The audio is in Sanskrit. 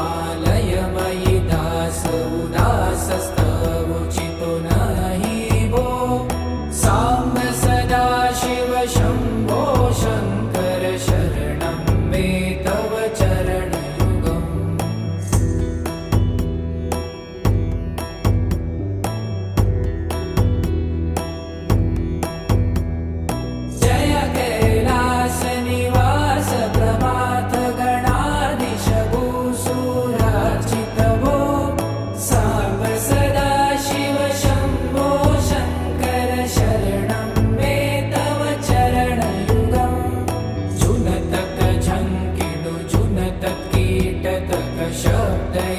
करुणावरुणालयमयि दास उदासस्तवोचितो नहि भो साम्ब सदा शिव शम्भो शङ्कर शरणं मे तव चरणयुगम् जय कैलासनिवास प्रभात गणाधीश भूसुरार्चित भो साम्ब सदा शिव शम्भो शङ्कर शरणं मे तव चरणयुगम् जुनतक झङ्किडु जुनतक कीटतक शब्दै